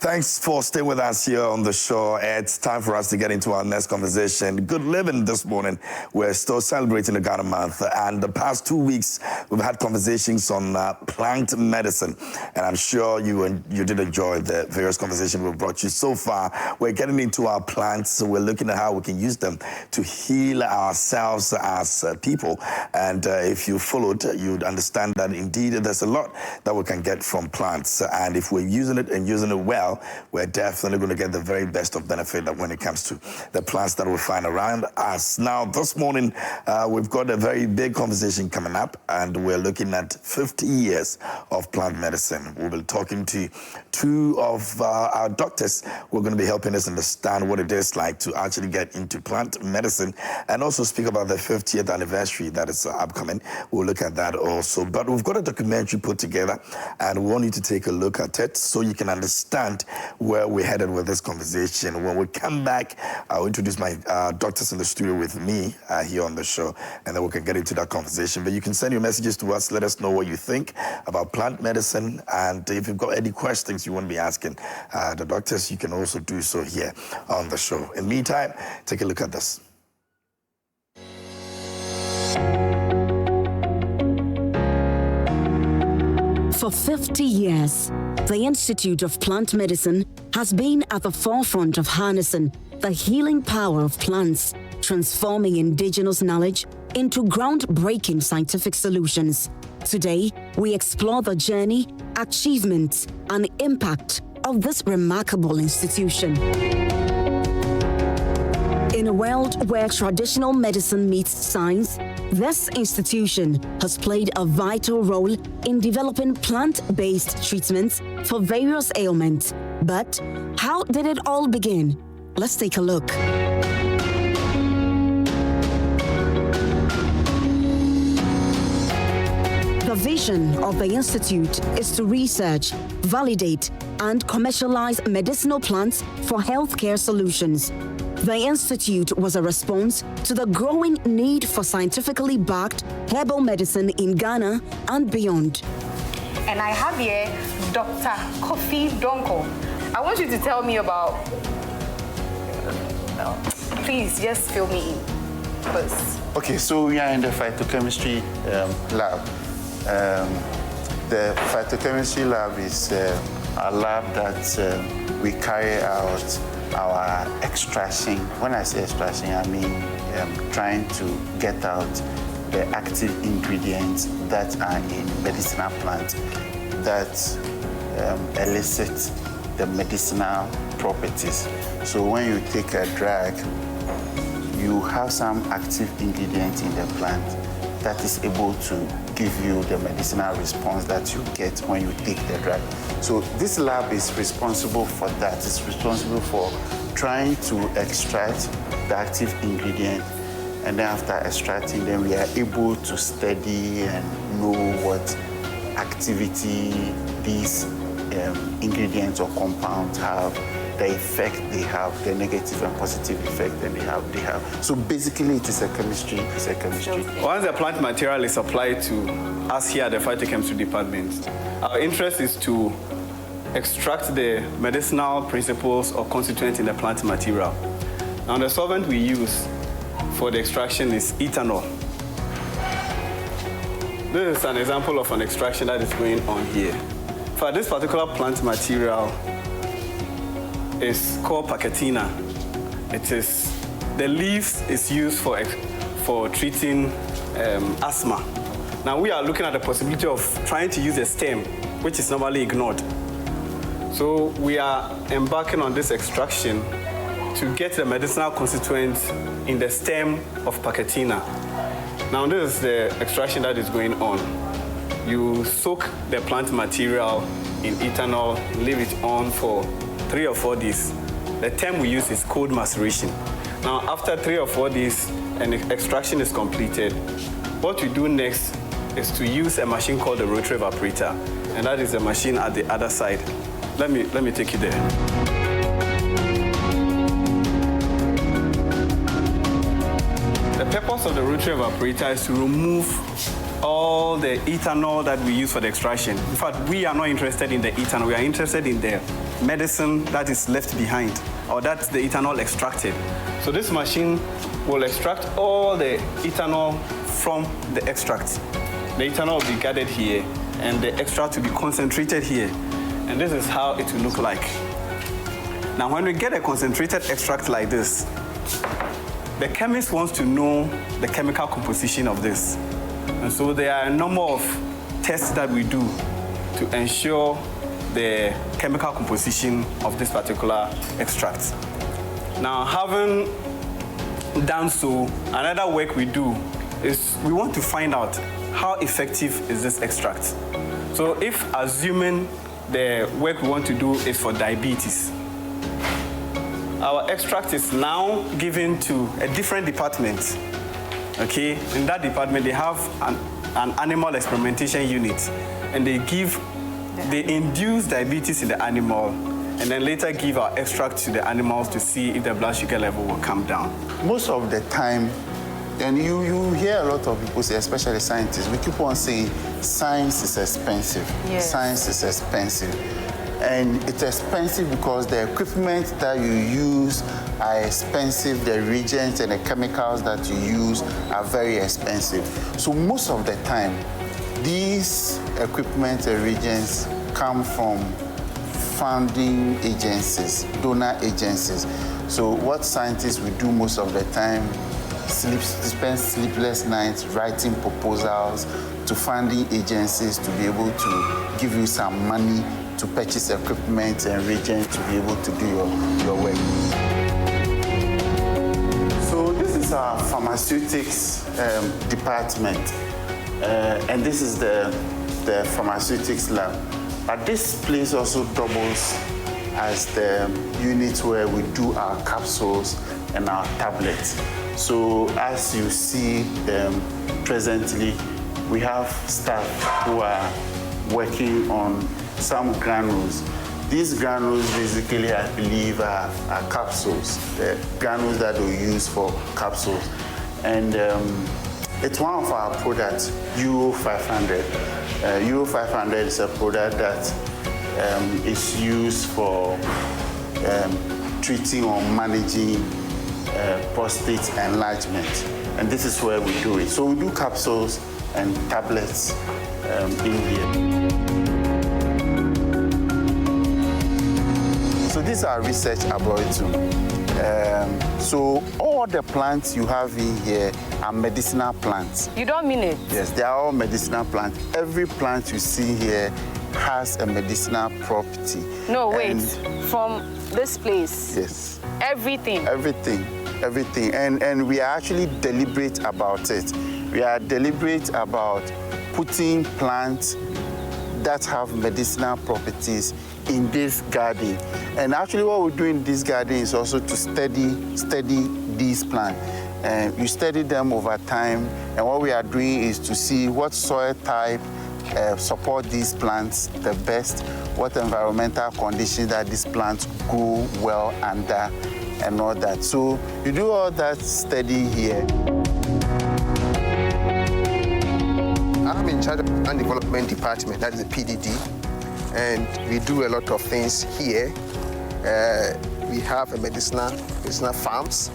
Thanks for staying with us here on the show. It's time for us to get into our next conversation. Good living this morning. We're still celebrating the Ghana month, and the past 2 weeks we've had conversations on plant medicine, and I'm sure you did enjoy the various conversations we've brought you so far. We're getting into our plants, so we're looking at how we can use them to heal ourselves as people. And if you followed, you'd understand that indeed there's a lot that we can get from plants, and if we're using it and using it well, we're definitely going to get the very best of benefit when it comes to the plants that we find around us. Now, this morning, we've got a very big conversation coming up, and we're looking at 50 years of plant medicine. We'll be talking to two of our doctors who are going to be helping us understand what it is like to actually get into plant medicine, and also speak about the 50th anniversary that is upcoming. We'll look at that also. But we've got a documentary put together, and we want you to take a look at it so you can understand where we're headed with this conversation. When we come back, I'll introduce my doctors in the studio with me here on the show, and then we can get into that conversation. But you can send your messages to us. Let us know what you think about plant medicine, and if you've got any questions you want to be asking the doctors, you can also do so here on the show. In the meantime, take a look at this. For 50 years, the Institute of Plant Medicine has been at the forefront of harnessing the healing power of plants, transforming indigenous knowledge into groundbreaking scientific solutions. Today, we explore the journey, achievements, and impact of this remarkable institution. In a world where traditional medicine meets science, this institution has played a vital role in developing plant-based treatments for various ailments. But how did it all begin? Let's take a look. The vision of the Institute is to research, validate, and commercialize medicinal plants for healthcare solutions. The Institute was a response to the growing need for scientifically backed herbal medicine in Ghana and beyond. And I have here Dr. Kofi Donko. I want you to tell me about... Please, just fill me in first. Okay, so we are in the phytochemistry lab. The phytochemistry lab is a lab that we carry out our extraction. When I say extraction, I mean trying to get out the active ingredients that are in medicinal plants that elicit the medicinal properties. So when you take a drug, you have some active ingredient in the plant that is able to give you the medicinal response that you get when you take the drug. So this lab is responsible for that. It's responsible for trying to extract the active ingredient, and then after extracting them, we are able to study and know what activity these ingredients or compounds have, the effect they have, the negative and positive effect that they have. So basically, it is a chemistry. Once the plant material is applied to us here at the phytochemistry department, our interest is to extract the medicinal principles or constituents in the plant material. Now, the solvent we use for the extraction is ethanol. This is an example of an extraction that is going on here. For this particular plant material, is called Pacatina. It is, the leaves is used for treating asthma. Now we are looking at the possibility of trying to use the stem, which is normally ignored. So we are embarking on this extraction to get the medicinal constituents in the stem of Pacatina. Now this is the extraction that is going on. You soak the plant material in ethanol, leave it on for 3 or 4 days. The term we use is cold maceration. Now, after 3 or 4 days, and extraction is completed, what we do next is to use a machine called the rotary evaporator, and that is the machine at the other side. Let me take you there. The purpose of the rotary evaporator is to remove all the ethanol that we use for the extraction. In fact, we are not interested in the ethanol. We are interested in the medicine that is left behind, or that's the ethanol extracted. So this machine will extract all the ethanol from the extract. The ethanol will be gathered here, and the extract will be concentrated here. And this is how it will look like. Now, when we get a concentrated extract like this, the chemist wants to know the chemical composition of this. And so there are a number of tests that we do to ensure the chemical composition of this particular extract. Now, having done so, another work we do is we want to find out how effective is this extract. So if assuming the work we want to do is for diabetes, our extract is now given to a different department. Okay, in that department they have an animal experimentation unit, and they induce diabetes in the animal, and then later give our extract to the animals to see if the blood sugar level will come down. Most of the time, and you hear a lot of people say, especially scientists, we keep on saying science is expensive. Yes. Science is expensive. And it's expensive because the equipment that you use are expensive, the reagents and the chemicals that you use are very expensive. So most of the time, these equipment and reagents come from funding agencies, donor agencies. So what scientists will do most of the time, spend sleepless nights writing proposals to funding agencies to be able to give you some money to purchase equipment and reagents to be able to do your work. So this is our pharmaceutics department, and this is the pharmaceutics lab. But this place also doubles as the unit where we do our capsules and our tablets. So as you see presently, we have staff who are working on some granules. These granules basically, I believe, are capsules, the granules that we use for capsules. And it's one of our products, Euro 500. Euro 500 is a product that is used for treating or managing prostate enlargement. And this is where we do it. So we do capsules and tablets in here. So this is our research laboratory. So all the plants you have in here are medicinal plants. You don't mean it? Yes, they are all medicinal plants. Every plant you see here has a medicinal property. No, wait. From this place? Yes. Everything? Everything. And we are actually deliberate about it. We are deliberate about putting plants that have medicinal properties in this garden. And actually what we do in this garden is also to study these plants. You study them over time, and what we are doing is to see what soil type support these plants the best, what environmental conditions that these plants grow well under, and all that. So you do all that study here. I'm in charge of the Plant Development Department, that is the PDD, and we do a lot of things here. We have a medicinal farms.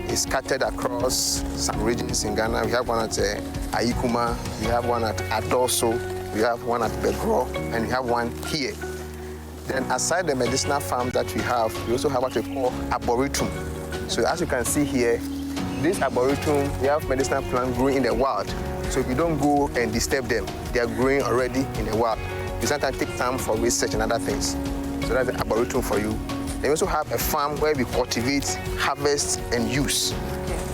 It's scattered across some regions in Ghana. We have one at Ayikuma, we have one at Adoso, we have one at Begro, and we have one here. Then aside the medicinal farm that we also have what we call arboretum. So as you can see here, this arboretum, we have medicinal plants growing in the wild. So if you don't go and disturb them, they are growing already in the wild. You sometimes take time for research and other things. So that's the arboretum for you. They also have a farm where we cultivate, harvest, and use.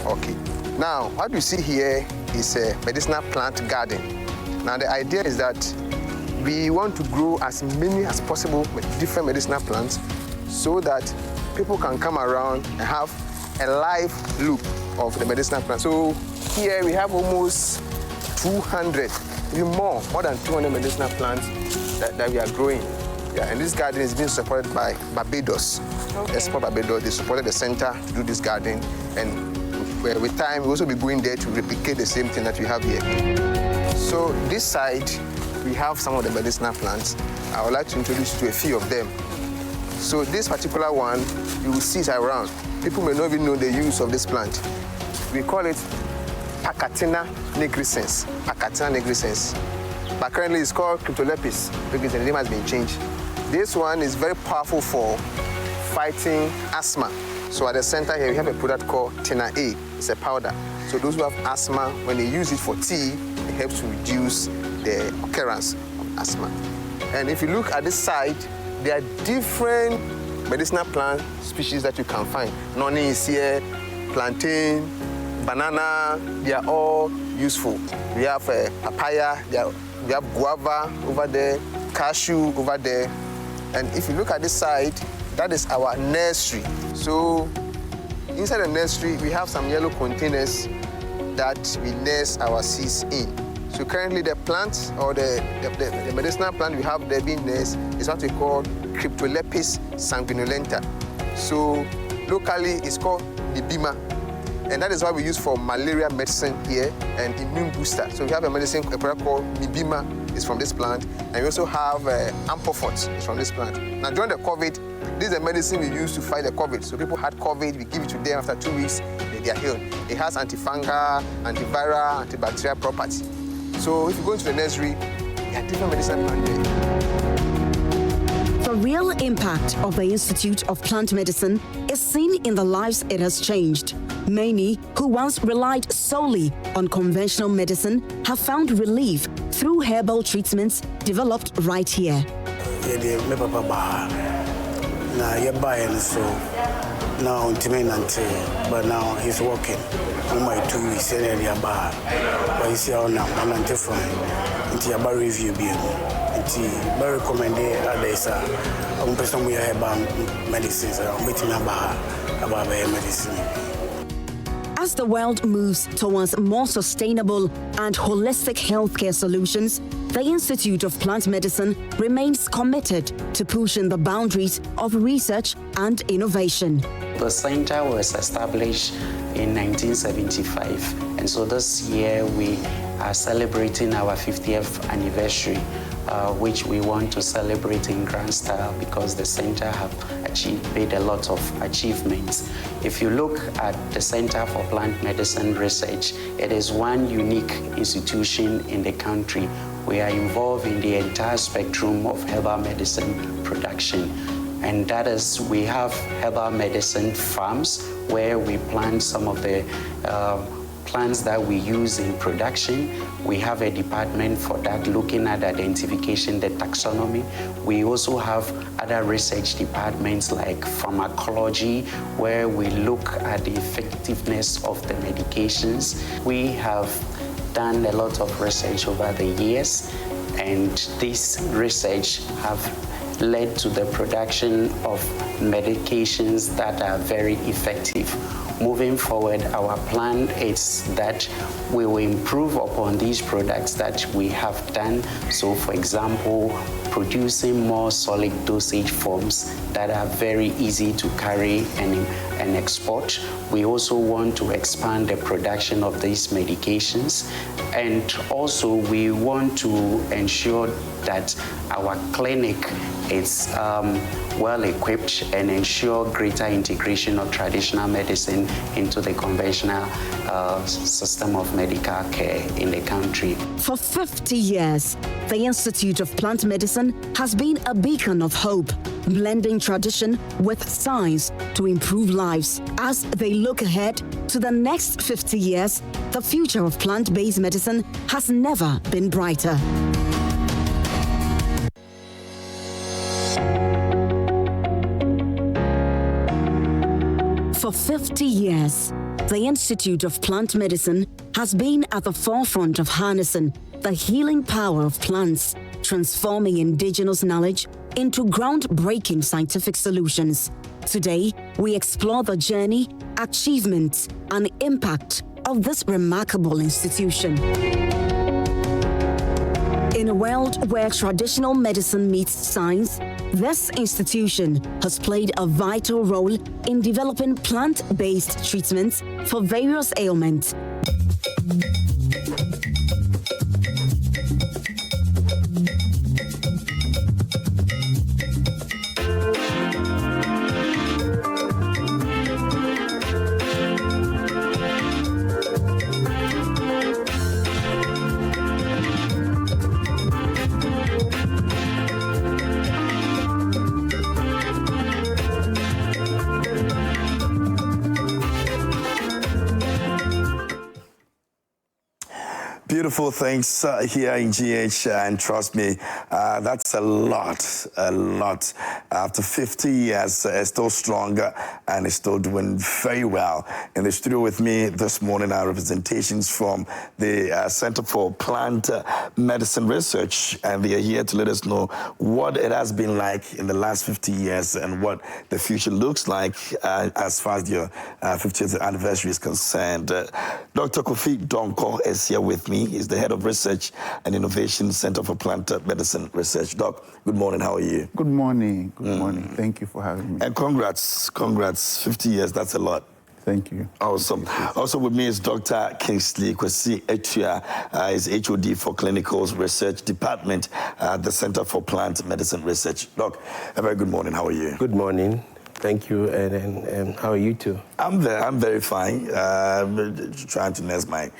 Okay. Now, what you see here is a medicinal plant garden. Now, the idea is that we want to grow as many as possible with different medicinal plants so that people can come around and have a live look of the medicinal plant. So here we have almost 200, even more than 200 medicinal plants that we are growing. Yeah, and this garden is being supported by Barbados. Okay. Export Barbados, they supported the center to do this garden, and with time we'll also be going there to replicate the same thing that we have here. So this side, we have some of the medicinal plants, I would like to introduce you to a few of them. So this particular one, you will see it around. People may not even know the use of this plant. We call it Achatina nigrescens. Achatina nigrescens. But currently it's called Cryptolepis because the name has been changed. This one is very powerful for fighting asthma. So at the center here, we have a product called Tina A. It's a powder. So those who have asthma, when they use it for tea, it helps to reduce the occurrence of asthma. And if you look at this side, there are different medicinal plant species that you can find. Noni is here, plantain, banana, they are all useful. We have papaya, we have guava over there, cashew over there. And if you look at this side, that is our nursery. So inside the nursery, we have some yellow containers that we nurse our seeds in. So currently the plant or the medicinal plant we have there being nursed is what we call Cryptolepis sanguinolenta. So locally it's called Mibima. And that is what we use for malaria medicine here and immune booster. So we have a product called Mibima, it's from this plant. And we also have Ampofort, it's from this plant. Now during the COVID, this is the medicine we use to fight the COVID. So people had COVID, we give it to them after 2 weeks, they are healed. It has antifungal, antiviral, antibacterial property. So if you go into the nursery, there are different medicinal plants there. The real impact of the Institute of Plant Medicine is seen in the lives it has changed. Many who once relied solely on conventional medicine have found relief through herbal treatments developed right here. Now, but now he's working. On my 2 weeks, and then but you see how now I'm not different. Until about review, until very recommended others. I'm person we have medicines. I'm waiting about medicine. As the world moves towards more sustainable and holistic healthcare solutions, the Institute of Plant Medicine remains committed to pushing the boundaries of research and innovation. The center was established in 1975, and so this year we are celebrating our 50th anniversary, which we want to celebrate in grand style because the center have made a lot of achievements. If you look at the Center for Plant Medicine Research, it is one unique institution in the country. We are involved in the entire spectrum of herbal medicine production. And that is, we have herbal medicine farms where we plant some of the plants that we use in production. We have a department for that looking at identification, the taxonomy. We also have other research departments like pharmacology, where we look at the effectiveness of the medications. We have done a lot of research over the years, and this research have led to the production of medications that are very effective. Moving forward, our plan is that we will improve upon these products that we have done. So, for example, producing more solid dosage forms that are very easy to carry and export. We also want to expand the production of these medications. And also, we want to ensure that our clinic is well equipped and ensure greater integration of traditional medicine into the conventional system of medical care in the country. For 50 years, the Institute of Plant Medicine has been a beacon of hope, blending tradition with science to improve lives. As they look ahead to the next 50 years, the future of plant-based medicine has never been brighter. For 50 years, the Institute of Plant Medicine has been at the forefront of harnessing the healing power of plants, transforming indigenous knowledge into groundbreaking scientific solutions. Today, we explore the journey, achievements, and impact of this remarkable institution. In a world where traditional medicine meets science, this institution has played a vital role in developing plant-based treatments for various ailments. Beautiful things here in GH, and trust me, that's a lot. After 50 years, still stronger and is still doing very well. In the studio with me this morning are representations from the Center for Plant Medicine Research, and they are here to let us know what it has been like in the last 50 years and what the future looks like as far as your 50th anniversary is concerned. Dr. Kofi Donkor is here with me. He's the head of Research and Innovation Center for Plant Medicine Research. Doc, good morning. How are you? Good morning. Good morning. Thank you for having me. And congrats. 50 years, that's a lot. Thank you. Awesome. Also with me is Dr. Kingsley Kwesi Etua, is HOD for Clinical Research Department at the Center for Plant Medicine Research. Doc, a very good morning. How are you? Good morning. Thank you. And how are you too? I'm very fine. Trying to nurse my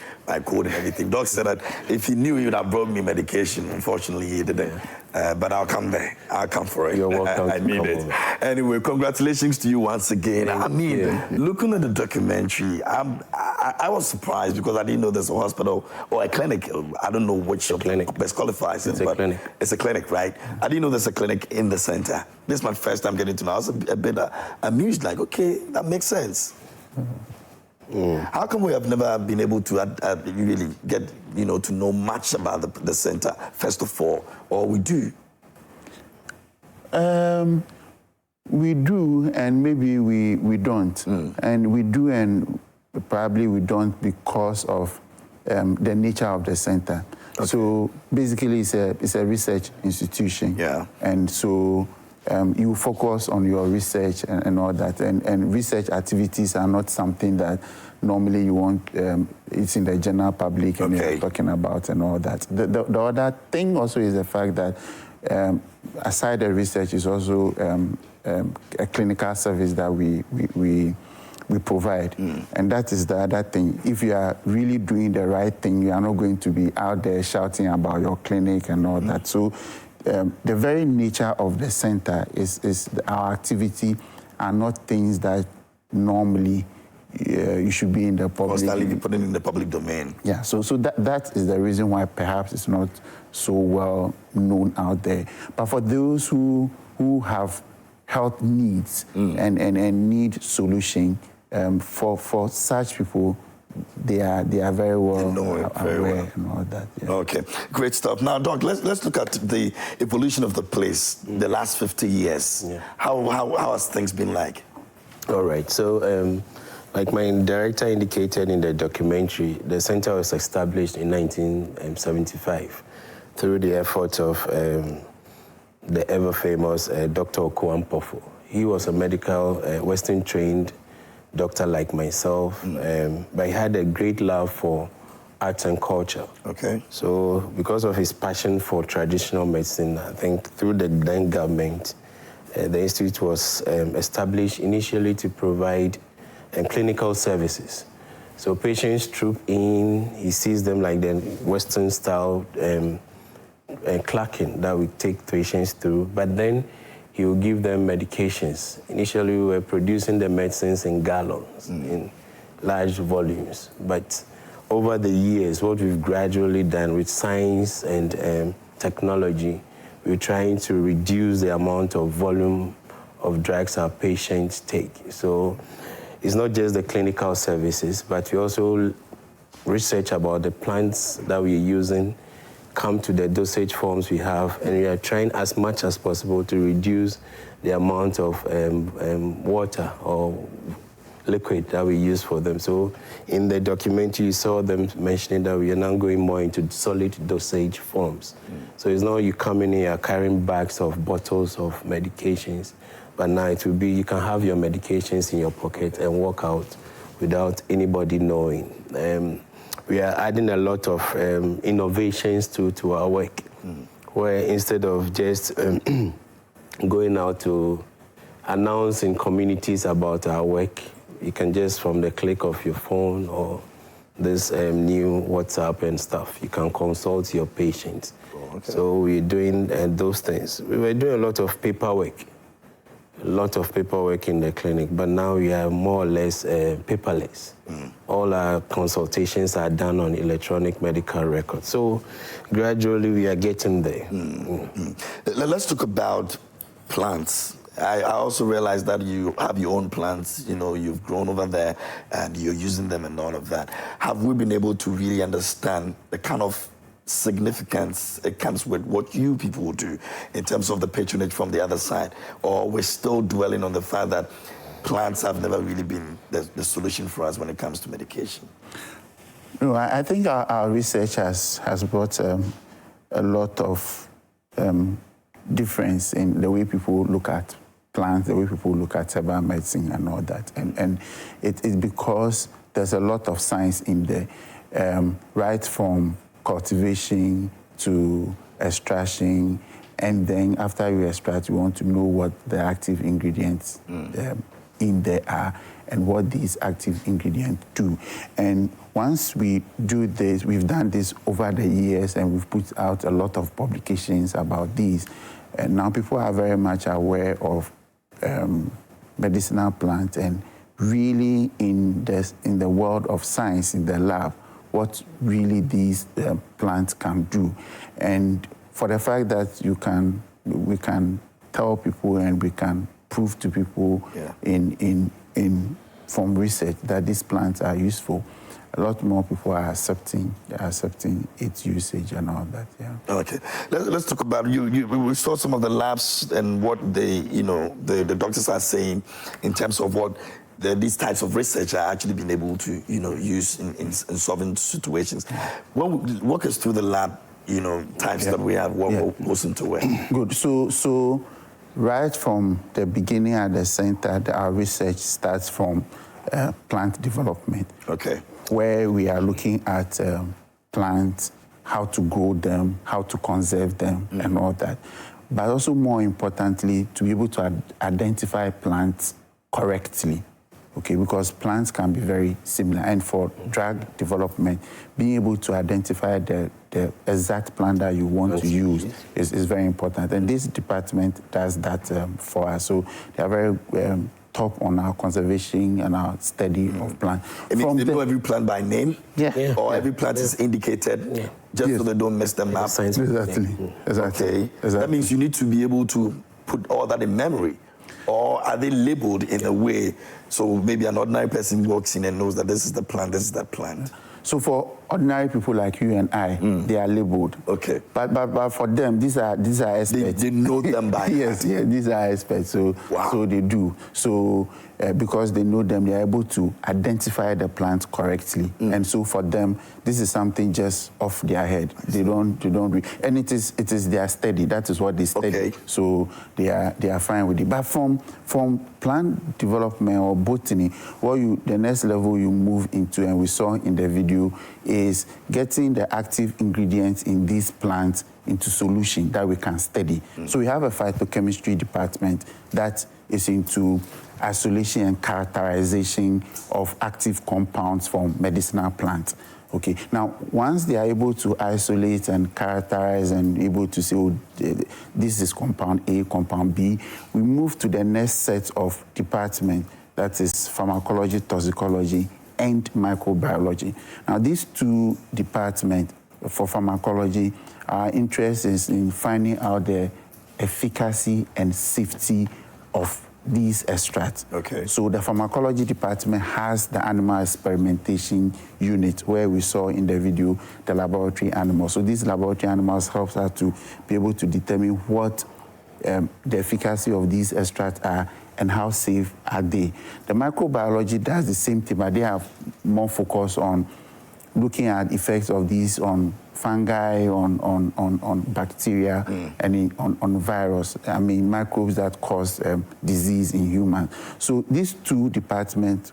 cold and everything. Doc said that if he knew, he would have brought me medication. Unfortunately, he didn't. But I'll come there. I'll come for it. You're welcome. I need it. Anyway, congratulations to you once again. Looking at the documentary, I was surprised because I didn't know there's a hospital or a clinic. I don't know which clinic best qualifies it, but clinic. It's a clinic, right? I didn't know there's a clinic in the center. This is my first time getting to know. I was a bit amused, like, okay, that makes sense. How come we have never been able to really get, to know much about the center, first of all, or we do? We do, and maybe we don't. And we do, and probably we don't because of the nature of the center. Okay. So basically, it's a research institution. Yeah. And so you focus on your research and all that. And research activities are not something that normally you want, it's in the general public and you're talking about and all that. The other thing also is the fact that aside the research is also a clinical service that we provide. And that is the other thing. If you are really doing the right thing, you are not going to be out there shouting about your clinic and all that. So the very nature of the center is our activity are not things that normally you should be in the public. Constantly be put in the public domain. Yeah, so that is the reason why perhaps it's not so well known out there. But for those who have health needs and need solution, for such people, they are very well aware and all that. Yeah. Okay, great stuff. Now, Doc, let's look at the evolution of the place the last 50 years. Yeah. How has things been like? All right. So, like my director indicated in the documentary, the center was established in 1975 through the efforts of the ever-famous Dr. Okoa Mpofu. He was a medical, Western-trained doctor like myself, but he had a great love for arts and culture. Okay. So because of his passion for traditional medicine, I think through the then government, the institute was established initially to provide clinical services. So patients troop in, he sees them like the Western style clacking that we take patients through, but then he will give them medications. Initially, we were producing the medicines in gallons, in large volumes. But over the years, what we've gradually done with science and technology, we're trying to reduce the amount of volume of drugs our patients take. So it's not just the clinical services, but we also research about the plants that we're using, come to the dosage forms we have, and we are trying as much as possible to reduce the amount of water or liquid that we use for them. So in the documentary, you saw them mentioning that we are now going more into solid dosage forms. So it's not you coming in, you're carrying bags of bottles of medications, but now it will be you can have your medications in your pocket and walk out without anybody knowing. We are adding a lot of innovations to our work, where instead of just going out to announce in communities about our work, you can just, from the click of your phone or this new WhatsApp and stuff, you can consult your patients. So we're doing those things. We were doing a lot of paperwork. a lot of paperwork in the clinic, but now we are more or less paperless. All our consultations are done on electronic medical records. So gradually we are getting there. Let's talk about plants. I also realized that you have your own plants, you know, you've grown over there and you're using them and all of that. Have we been able to really understand the kind of significance it comes with what you people will do in terms of the patronage from the other side? Or we're still dwelling on the fact that plants have never really been the solution for us when it comes to medication? No, I think our research has brought a lot of difference in the way people look at plants, the way people look at herbal medicine and all that. And it's because there's a lot of science in there, right from cultivation to extraction, and then after you extract, you want to know what the active ingredients in there are and what these active ingredients do. And once we do this, we've done this over the years and we've put out a lot of publications about these. And now people are very much aware of medicinal plants and really in the world of science, in the lab, what really these plants can do. And for the fact that we can tell people and we can prove to people from research that these plants are useful, a lot more people are accepting its usage and all that. Yeah. Okay, let's talk about we saw some of the labs and what the doctors are saying in terms of what these types of research are actually being able to use in solving situations. Walk us through the lab types that we have. What goes into it? Good. So right from the beginning at the center, our research starts from plant development. Okay. Where we are looking at plants, how to grow them, how to conserve them, and all that. But also more importantly, to be able to identify plants correctly. Okay, because plants can be very similar. And for drug development, being able to identify the exact plant that you want to use is very important. And this department does that for us. So they are very top on our conservation and our study of plants. They know every plant by name? Yeah. Or every plant is indicated just so they don't mess them up? Exactly. Okay. That means you need to be able to put all that in memory. Or are they labeled in a way so maybe an ordinary person walks in and knows that this is the plant, this is that plant? So for ordinary people like you and I, they are labeled. Okay. But for them, these are experts. They know them by yes, these are experts. So they do. So because they know them, they are able to identify the plants correctly. And so for them, this is something just off their head. They don't and it is their study. That is what they study. Okay. So they are fine with it. But from plant development or botany, the next level you move into, and we saw in the video, is getting the active ingredients in these plants into solution that we can study. So we have a phytochemistry department that is into isolation and characterization of active compounds from medicinal plants. Okay. Now, once they are able to isolate and characterize and able to say, this is compound A, compound B, we move to the next set of department, that is pharmacology, toxicology, and microbiology. Now, these two departments for pharmacology, our interest is in finding out the efficacy and safety of these extracts. Okay. So the pharmacology department has the animal experimentation unit where we saw in the video the laboratory animals. So these laboratory animals help us to be able to determine what the efficacy of these extracts are and how safe are they. The microbiology does the same thing, but they have more focus on looking at effects of these on fungi, on bacteria, and on virus. I mean, microbes that cause disease in humans. So these two departments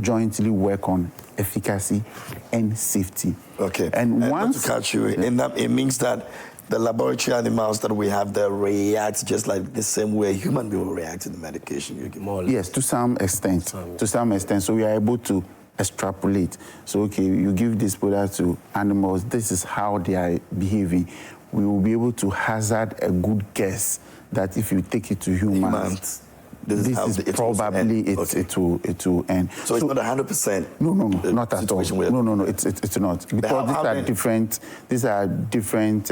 jointly work on efficacy and safety. Okay. And once to catch you, it means that the laboratory animals that we have there react just like the same way human beings will react to the medication you give. Yes, to some extent. To some extent. So we are able to extrapolate. So, okay, you give this product to animals, this is how they are behaving. We will be able to hazard a good guess that if you take it to humans, this is probably it will end. So it's not 100%. No, not at all. No, it's not, because these are different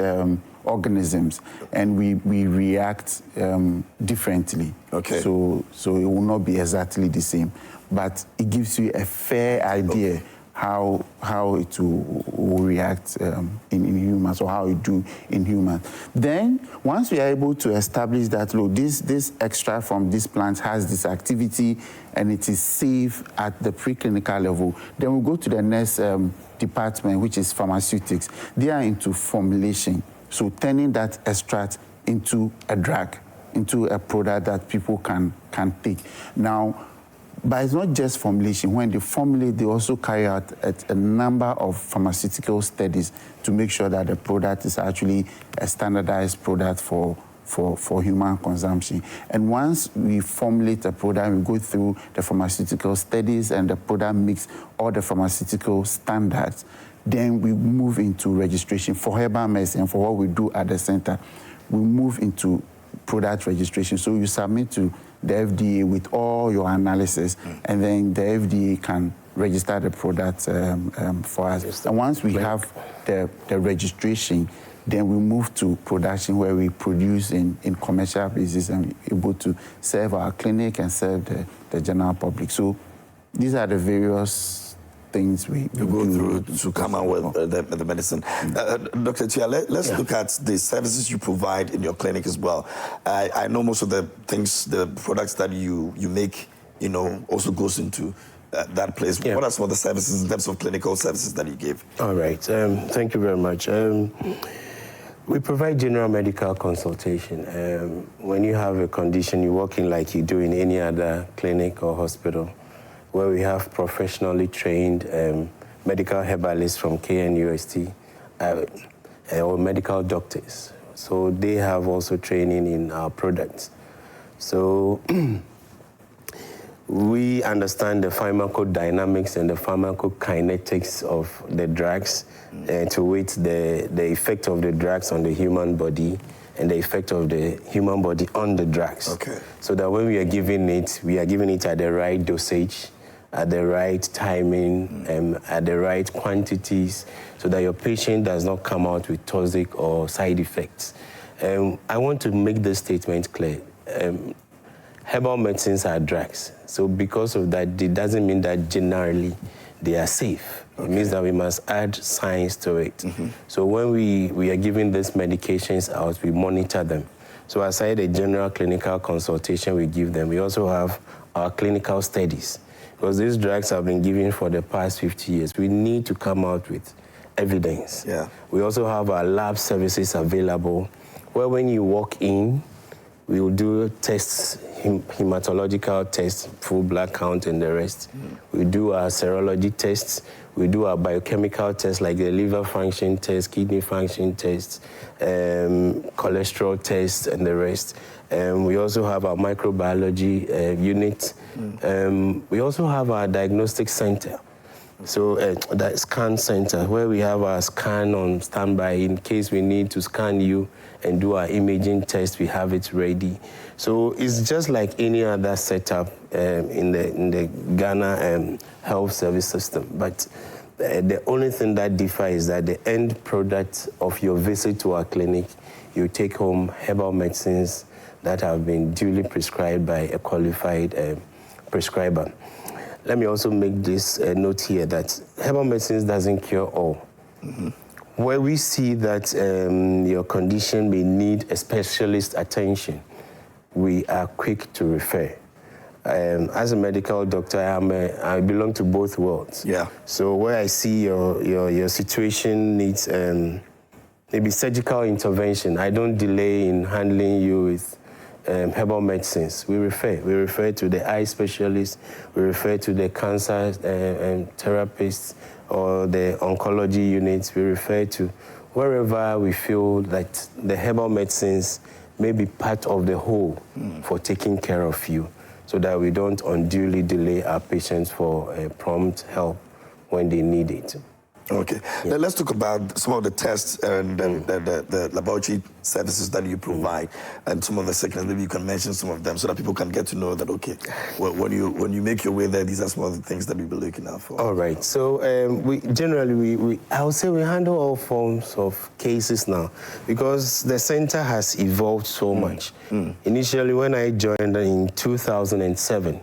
organisms, and we react differently. Okay. So it will not be exactly the same, but it gives you a fair idea how it will react in humans, or how it do in humans. Then, once we are able to establish that, look, this extract from this plant has this activity and it is safe at the preclinical level, then we go to the next department, which is pharmaceutics. They are into formulation, so turning that extract into a drug, into a product that people can take. Now, but it's not just formulation. When they formulate, they also carry out a number of pharmaceutical studies to make sure that the product is actually a standardized product for human consumption. And once we formulate a product, we go through the pharmaceutical studies and the product meets all the pharmaceutical standards, then we move into registration for herbal medicine. For what we do at the center, we move into product registration. So you submit to the FDA with all your analysis, and then the FDA can register the product for us. And once we have the registration, then we move to production, where we produce in commercial basis and able to serve our clinic and serve the general public. So these are the various things we go through to come out with the medicine. Dr. Tia, let's look at the services you provide in your clinic as well. I know most of the things, the products that you make, also goes into that place. Yeah. What are some of the services in terms of clinical services that you give? All right. Thank you very much. We provide general medical consultation. When you have a condition, you walk in like you do in any other clinic or hospital, where we have professionally trained medical herbalists from KNUST or medical doctors. So they have also training in our products. So we understand the pharmacodynamics and the pharmacokinetics of the drugs to weight the effect of the drugs on the human body and the effect of the human body on the drugs. Okay. So that when we are giving it at the right dosage, at the right timing, at the right quantities, so that your patient does not come out with toxic or side effects. I want to make this statement clear. Herbal medicines are drugs. So because of that, it doesn't mean that generally they are safe. Okay. It means that we must add science to it. Mm-hmm. So when we are giving these medications out, we monitor them. So aside the general clinical consultation we give them, we also have our clinical studies. Because these drugs have been given for the past 50 years. We need to come out with evidence. Yeah. We also have our lab services available, where when you walk in, we will do tests, hematological tests, full blood count and the rest. We do our serology tests. We do our biochemical tests like the liver function test, kidney function tests, cholesterol tests and the rest. We also have our microbiology unit. We also have our diagnostic center. So that scan center, where we have our scan on standby in case we need to scan you and do our imaging test, we have it ready. So it's just like any other setup in the Ghana health service system. But the only thing that differs is that the end product of your visit to our clinic, you take home herbal medicines that have been duly prescribed by a qualified prescriber. Let me also make this note here that herbal medicines doesn't cure all. Mm-hmm. Where we see that your condition may need a specialist attention, we are quick to refer. As a medical doctor, I belong to both worlds. Yeah. So where I see your situation needs maybe surgical intervention, I don't delay in handling you with herbal medicines. We refer to the eye specialist, we refer to the cancer therapists or the oncology units. We refer to wherever we feel that the herbal medicines may be part of the whole for taking care of you, so that we don't unduly delay our patients for prompt help when they need it. Okay. Now let's talk about some of the tests and the laboratory services that you provide and some of the sickness. Maybe you can mention some of them so that people can get to know that, okay, when you make your way there, these are some of the things that we'll be looking out for. All right. So I would say we handle all forms of cases now because the center has evolved so much. Initially, when I joined in 2007,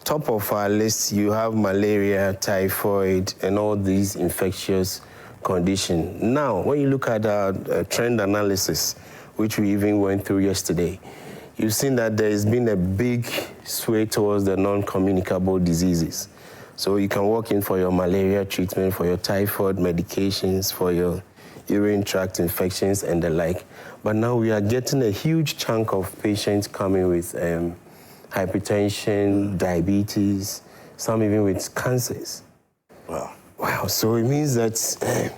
top of our list, you have malaria, typhoid, and all these infectious conditions. Now, when you look at our trend analysis, which we even went through yesterday, you've seen that there has been a big sway towards the non-communicable diseases. So you can walk in for your malaria treatment, for your typhoid medications, for your urinary tract infections and the like. But now we are getting a huge chunk of patients coming with hypertension, diabetes, some even with cancers. Wow. So it means that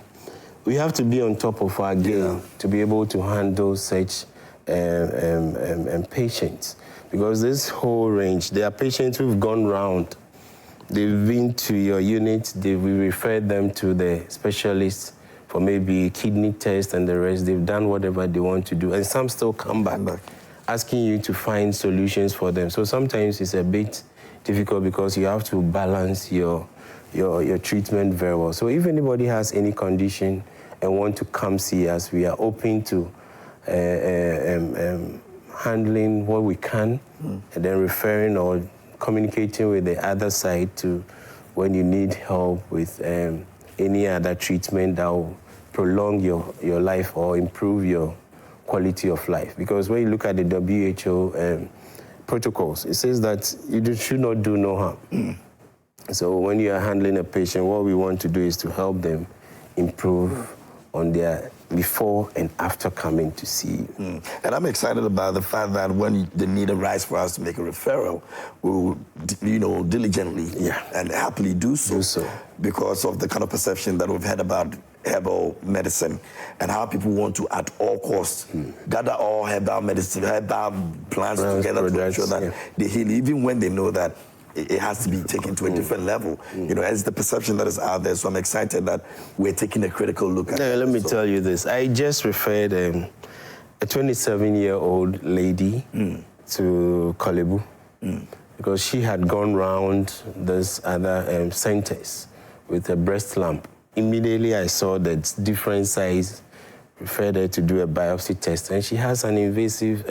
we have to be on top of our game to be able to handle such patients. Because this whole range, there are patients who've gone round. They've been to your unit, we referred them to the specialists for maybe kidney test and the rest. They've done whatever they want to do. And some still come back. Asking you to find solutions for them. So sometimes it's a bit difficult because you have to balance your treatment very well. So if anybody has any condition and want to come see us, we are open to handling what we can and then referring or communicating with the other side to when you need help with any other treatment that will prolong your life or improve your quality of life. Because when you look at the WHO protocols, it says that you should not do no harm. So when you are handling a patient, what we want to do is to help them improve on their before and after coming to see you. And I'm excited about the fact that when the need arises for us to make a referral, we will, diligently and happily do so because of the kind of perception that we've had about herbal medicine and how people want to, at all costs, gather all herbal medicine, herbal plants together to ensure that they heal, even when they know that it has to be taken to a different level. As the perception that is out there. So I'm excited that we're taking a critical look at it. Let me tell you this. I just referred a 27-year-old lady to Korle Bu because she had gone round this other centers with a breast lump. Immediately I saw that different size, referred her to do a biopsy test, and she has an invasive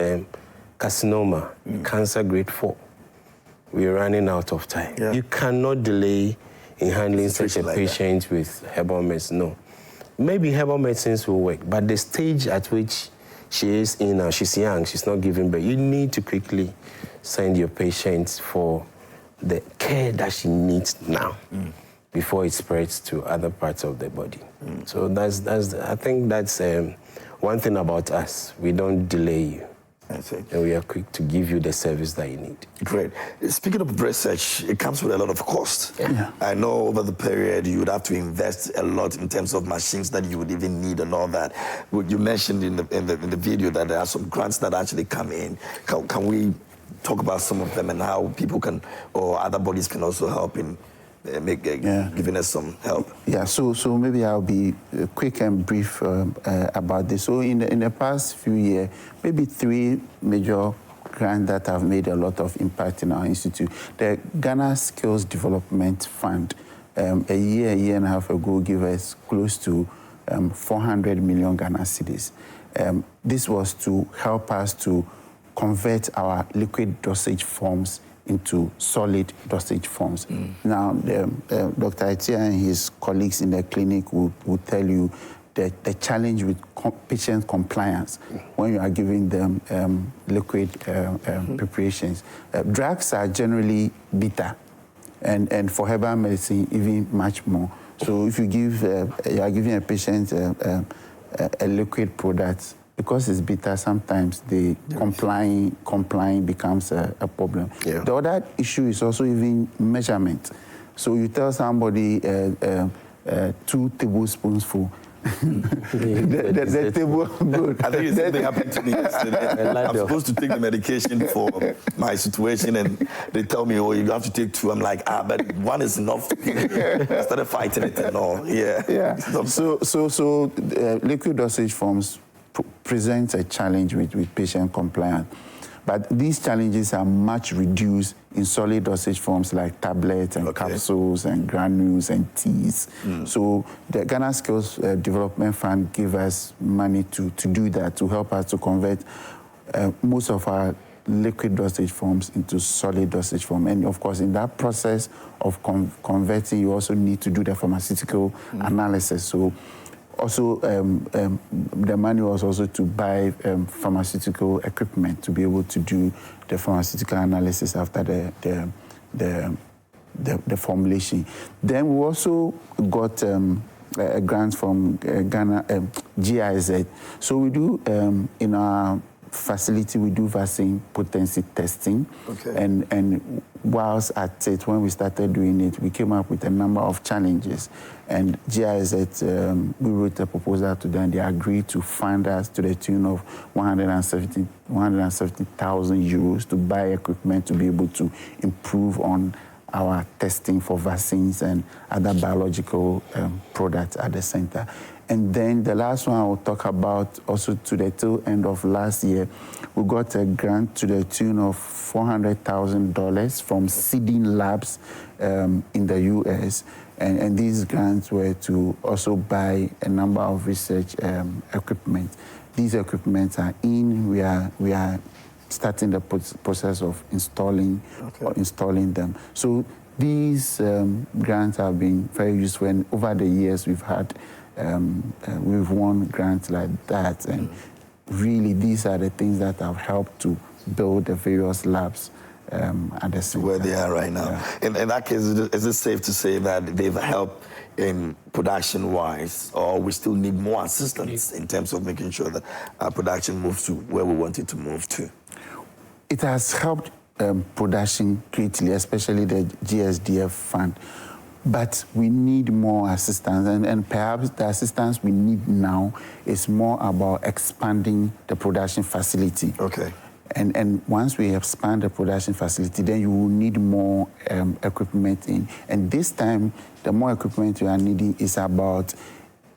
carcinoma, cancer grade 4. We're running out of time. You cannot delay in handling such a patient with herbal medicine. No. Maybe herbal medicines will work, but the stage at which she is in now, she's young, she's not giving birth, you need to quickly send your patient for the care that she needs now before it spreads to other parts of the body. So I think that's one thing about us. We don't delay you. And we are quick to give you the service that you need. Great. Speaking of research, it comes with a lot of cost. I know over the period you would have to invest a lot in terms of machines that you would even need and all that. You mentioned in the video that there are some grants that actually come in. Can we talk about some of them and how people can or other bodies can also help in giving us some help? So maybe I'll be quick and brief about this. So in the past few years, maybe 3 major grants that have made a lot of impact in our institute. The Ghana Skills Development Fund, a year and a half ago, gave us close to 400 million Ghana cedis. This was to help us to convert our liquid dosage forms into solid dosage forms. Now, Dr. Atia and his colleagues in the clinic will tell you that the challenge with patient compliance when you are giving them liquid preparations. Drugs are generally bitter, and for herbal medicine, even much more. So if you are giving a patient a liquid product, because it's bitter, sometimes the complying becomes a problem. The other issue is also even measurement. So you tell somebody 2 tablespoons full, the table, good. I think it's something happened to me yesterday. I'm supposed to take the medication for my situation, and they tell me, oh, you have to take 2. I'm like, but 1 is enough. I started fighting it and all. Yeah. So liquid dosage forms present a challenge with patient compliance. But these challenges are much reduced in solid dosage forms like tablets and capsules and granules and teas. So the Ghana Skills Development Fund gave us money to do that, to help us to convert most of our liquid dosage forms into solid dosage form. And of course, in that process of converting, you also need to do the pharmaceutical analysis. So also, the money was also to buy pharmaceutical equipment to be able to do the pharmaceutical analysis after the formulation. Then we also got a grant from Ghana, GIZ. So we do, in our facility, we do vaccine potency testing. And whilst at it, when we started doing it, we came up with a number of challenges. And GIZ, we wrote a proposal to them. They agreed to fund us to the tune of 170,000 euros to buy equipment to be able to improve on our testing for vaccines and other biological products at the center. And then the last one I will talk about, also to the tail end of last year, we got a grant to the tune of $400,000 from Seeding Labs in the US. And these grants were to also buy a number of research equipment. These equipment are in. We are starting the process of installing them. So these grants have been very useful. And over the years, we've won grants like that. And really, these are the things that have helped to build the various labs at the center. Where they are right now. Yeah. In that case, is it safe to say that they've helped in production-wise, or we still need more assistance in terms of making sure that our production moves to where we want it to move to? It has helped production greatly, especially the GSDF fund. But we need more assistance, and perhaps the assistance we need now is more about expanding the production facility. And once we expand the production facility, then you will need more equipment in. And this time, the more equipment you are needing is about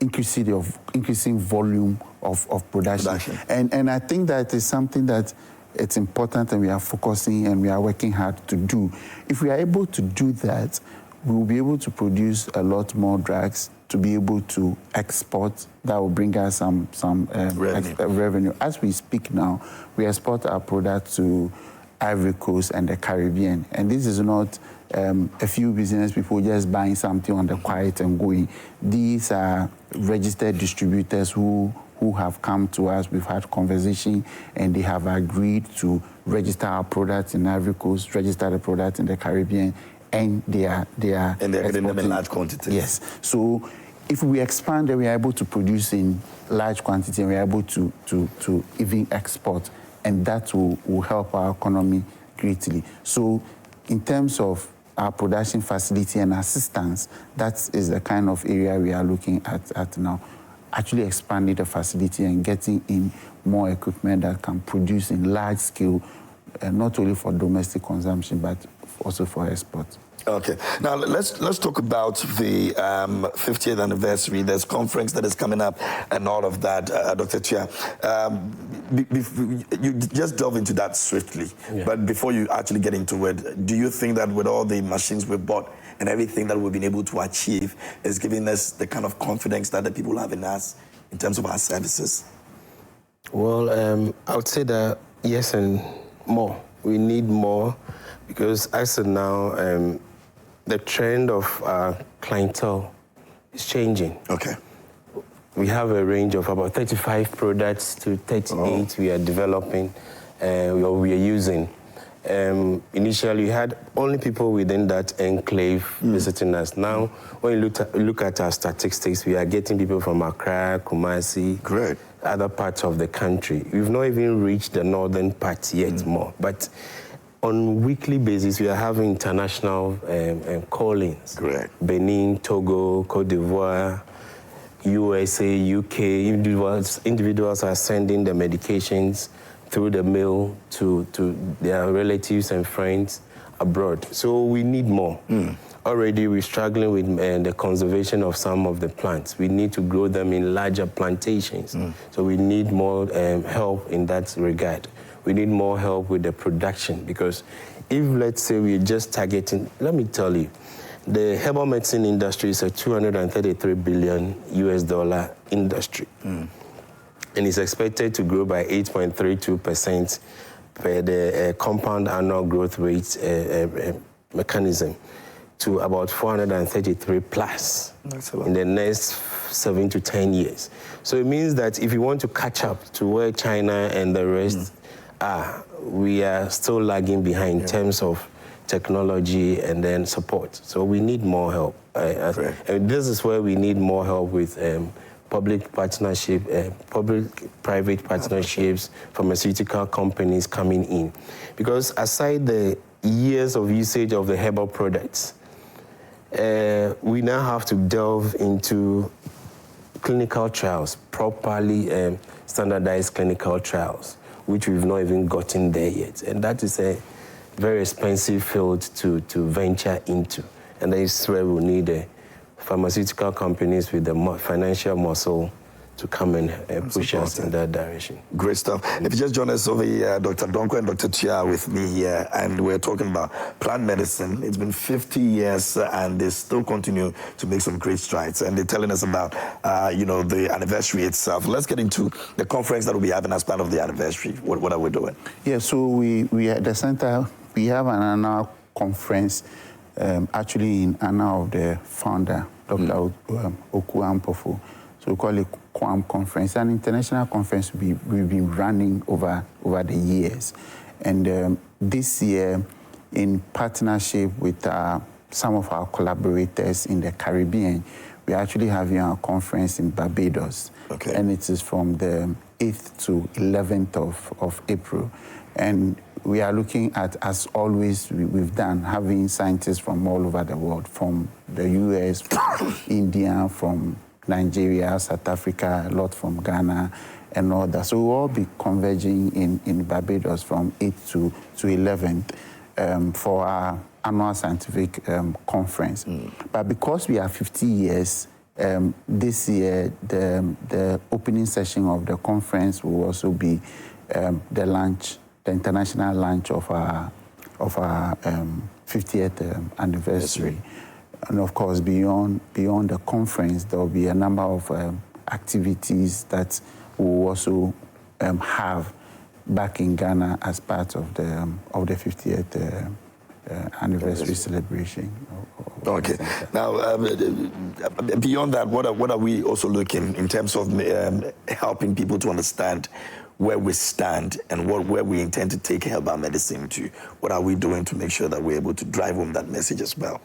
increasing volume of production. And I think that is something that it's important, and we are focusing and we are working hard to do. If we are able to do that, we will be able to produce a lot more drugs to be able to export. That will bring us some revenue. As we speak now, we export our product to Ivory Coast and the Caribbean. And this is not a few business people just buying something on the quiet and going. These are registered distributors who have come to us. We've had conversation, and they have agreed to register our products in Ivory Coast, register the product in the Caribbean, and they're getting them in large quantities. Yes. So if we expand, then we are able to produce in large quantity, and we are able to even export, and that will help our economy greatly. So in terms of our production facility and assistance, that is the kind of area we are looking at now. Actually expanding the facility and getting in more equipment that can produce in large scale, not only for domestic consumption, but also for export. Okay. Now, let's talk about the 50th anniversary. There's conference that is coming up and all of that, Dr. Tua. You just delve into that swiftly. Yeah. But before you actually get into it, do you think that with all the machines we've bought and everything that we've been able to achieve is giving us the kind of confidence that the people have in us in terms of our services? Well, I would say that yes, and more. We need more, because as of now, the trend of our clientele is changing. Okay. We have a range of about 35 products to 38 we are developing, we are using. Initially, we had only people within that enclave visiting us. Now, when you look at our statistics, we are getting people from Accra, Kumasi, other parts of the country. We've not even reached the northern part yet more. But on weekly basis, we are having international call-ins. Correct. Benin, Togo, Cote d'Ivoire, USA, UK, individuals are sending the medications through the mail to their relatives and friends abroad. So we need more. Already we're struggling with the conservation of some of the plants. We need to grow them in larger plantations. So we need more help in that regard. We need more help with the production, because if, let's say, we're just targeting, let me tell you, the herbal medicine industry is a $233 billion US industry. And it's expected to grow by 8.32% per the compound annual growth rate mechanism to about 433 plus in the next 7 to 10 years. So it means that if you want to catch up to where China and the rest are, we are still lagging behind in terms of technology and then support. So we need more help. And this is where we need more help with public partnership, public-private partnerships, pharmaceutical companies coming in. Because aside the years of usage of the herbal products, we now have to delve into clinical trials, properly standardized clinical trials, which we've not even gotten there yet. And that is a very expensive field to venture into. And that is where we need pharmaceutical companies with the financial muscle to come and push us in that direction. Great stuff. If you just join us over here, Dr. Donkor and Dr. Tia with me here, and we're talking about plant medicine. It's been 50 years, and they still continue to make some great strides. And they're telling us about, the anniversary itself. Let's get into the conference that we'll be having as part of the anniversary. What are we doing? Yeah, so we at the center, we have an annual conference, actually in honor of the founder, Dr. Oku Ampofo. So we call it Quam Conference, an international conference we've been running over the years. And this year, in partnership with some of our collaborators in the Caribbean, we're actually having our conference in Barbados. Okay. And it is from the 8th to 11th of April. And we are looking at, as always we've done, having scientists from all over the world, from the US, from India, from Nigeria, South Africa, a lot from Ghana, and all that. So we'll all be converging in Barbados from 8th to 11th for our annual scientific conference. But because we are 50 years, this year, the opening session of the conference will also be the international launch of our 50th anniversary. And of course, beyond the conference, there will be a number of activities that we will also have back in Ghana as part of the 50th anniversary celebration. Okay. Now, beyond that, what are we also looking in terms of helping people to understand where we stand and where we intend to take herbal medicine to? What are we doing to make sure that we're able to drive home that message as well?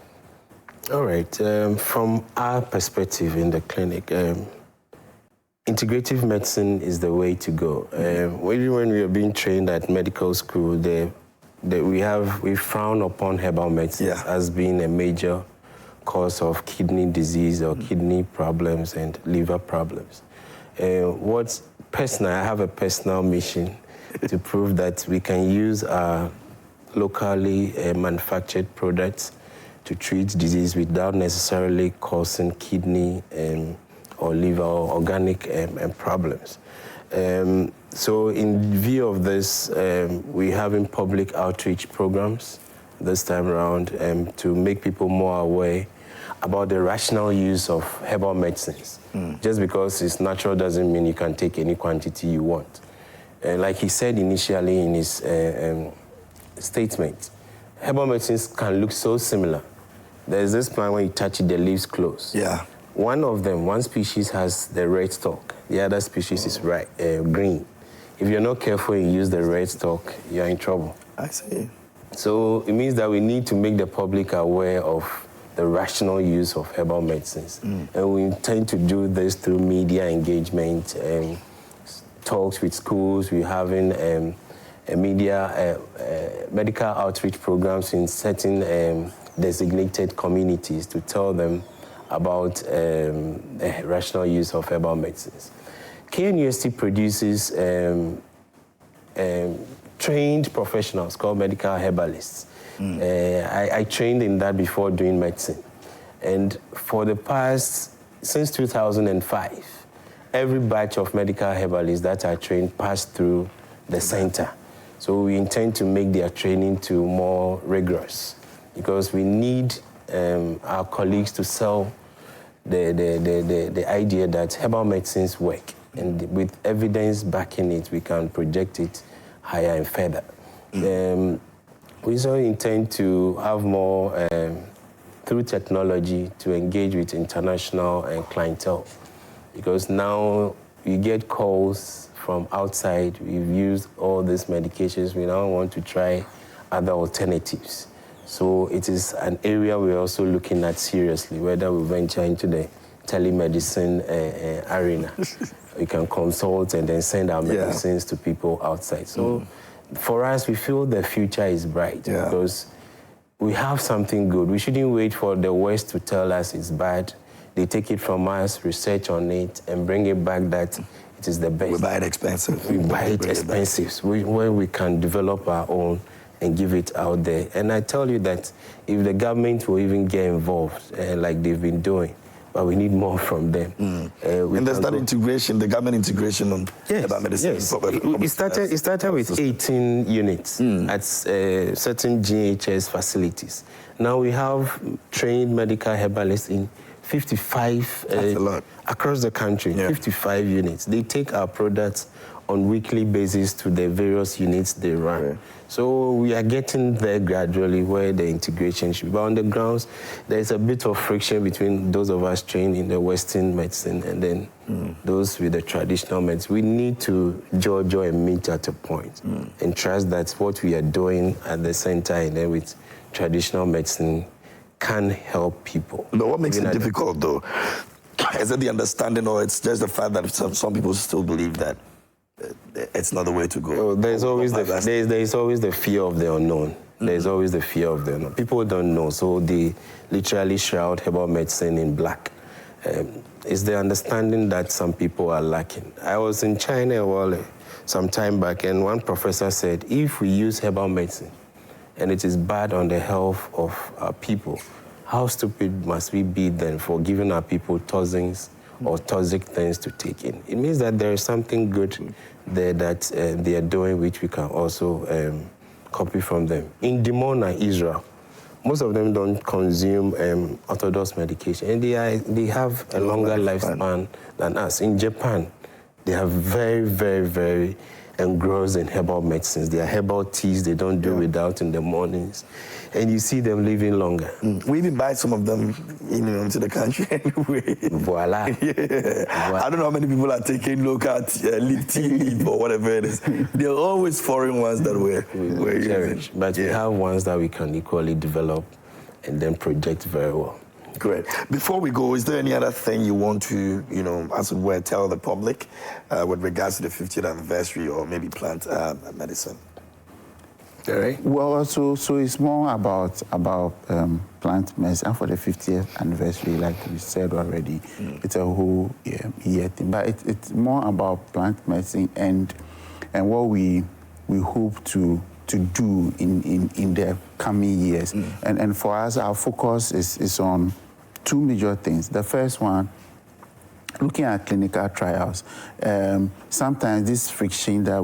All right. From our perspective in the clinic, integrative medicine is the way to go. When we are being trained at medical school, we frown upon herbal medicine as being a major cause of kidney disease or kidney problems and liver problems. I have a personal mission to prove that we can use our locally manufactured products to treat disease without necessarily causing kidney or liver or organic problems. So in view of this, we're having public outreach programs this time around to make people more aware about the rational use of herbal medicines. Just because it's natural doesn't mean you can take any quantity you want. Like he said initially in his statement, herbal medicines can look so similar. There's this plant when you touch it, the leaves close. Yeah. One species has the red stalk. The other species is green. If you're not careful and use the red stalk, you're in trouble. I see. So it means that we need to make the public aware of the rational use of herbal medicines. And we intend to do this through media engagement, talks with schools. We're having medical outreach programs in certain designated communities to tell them about the rational use of herbal medicines. KNUST produces trained professionals called medical herbalists. I trained in that before doing medicine. And for the past, since 2005, every batch of medical herbalists that are trained passed through the center. So we intend to make their training to more rigorous because we need our colleagues to sell the idea that herbal medicines work. And with evidence backing it, we can project it higher and further. We also intend to have more, through technology, to engage with international clientele. Because now we get calls from outside. We've used all these medications. We now want to try other alternatives. So it is an area we're also looking at seriously, whether we venture into the telemedicine arena. We can consult and then send our medicines to people outside. So for us, we feel the future is bright because we have something good. We shouldn't wait for the West to tell us it's bad. They take it from us, research on it, and bring it back that it is the best. We buy it expensive. We buy it expensive. Where we can develop our own and give it out there. And I tell you that if the government will even get involved, like they've been doing, but we need more from them. And there's that integration, the government integration on herbal medicine. Yes. It started with 18 units at certain GHS facilities. Now we have trained medical herbalists in 55 across the country, 55 units. They take our products on weekly basis to the various units they run. So we are getting there gradually where the integration should be. But on the grounds, there's a bit of friction between those of us trained in the Western medicine and then those with the traditional medicine. We need to join and meet at a point and trust that what we are doing at the center and then with traditional medicine can help people. But what makes it difficult, though? Is it the understanding, or it's just the fact that some people still believe that it's not the way to go? There's always the fear of the unknown. There's always the fear of the unknown. People don't know, so they literally shroud herbal medicine in black. It's the understanding that some people are lacking. I was in China some time back, and one professor said, if we use herbal medicine and it is bad on the health of our people, how stupid must we be then for giving our people toxins or toxic things to take in? It means that there is something good there that they are doing, which we can also copy from them. In Dimona, Israel, most of them don't consume orthodox medication, and they have a longer lifespan than us. In Japan, they have very, very, very engrossed in herbal medicines. They are herbal teas they don't do without in the mornings. And you see them living longer. We even buy some of them into the country anyway. Voila. I don't know how many people are taking local tea or whatever it is. There are always foreign ones that we're cherish. But we have ones that we can equally develop and then project very well. Great. Before we go, is there any other thing you want to, as it were, tell the public with regards to the 50th anniversary or maybe plant medicine? Well, so it's more about plant medicine for the 50th anniversary, like we said already. It's a whole year thing, but it's more about plant medicine and what we hope to do in the coming years. And for us, our focus is on two major things. The first one, looking at clinical trials. Sometimes this friction that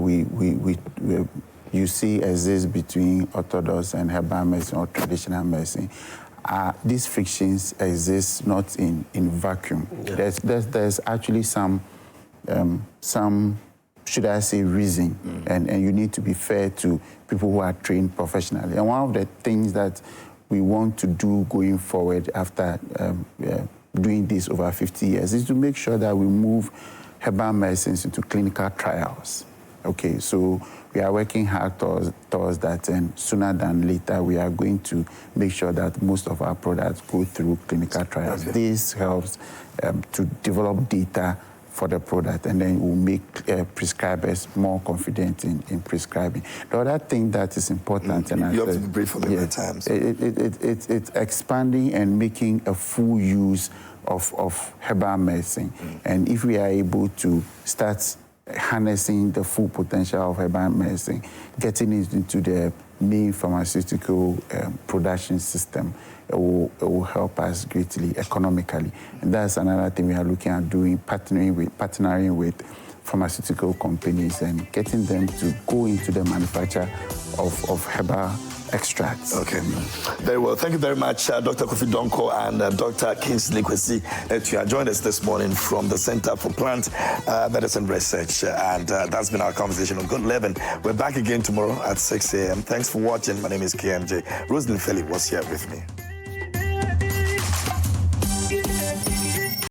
you see exists between orthodox and herbal medicine or traditional medicine. These frictions exist not in vacuum. There's actually some should I say, reason, and you need to be fair to people who are trained professionally. And one of the things that we want to do going forward after doing this over 50 years is to make sure that we move herbal medicines into clinical trials. Okay, so we are working hard towards that, and sooner than later, we are going to make sure that most of our products go through clinical trials. Okay. This helps to develop data for the product, and then will make prescribers more confident in prescribing. The other thing that is important, and you have to be brief for the times. It's expanding and making a full use of herbal medicine. And if we are able to start harnessing the full potential of herbal medicine, getting it into the main pharmaceutical production system, it will help us greatly economically. And that's another thing we are looking at doing, partnering with pharmaceutical companies and getting them to go into the manufacture of herbal extracts. Okay, very well. Thank you very much, Dr. Kofi Donkor and Dr. Kingsley Kwesi. You have joined us this morning from the Center for Plant Medicine Research, and that's been our conversation on Good Living. We're back again tomorrow at 6 a.m. Thanks for watching. My name is KMJ. Rosalind Philip was here with me.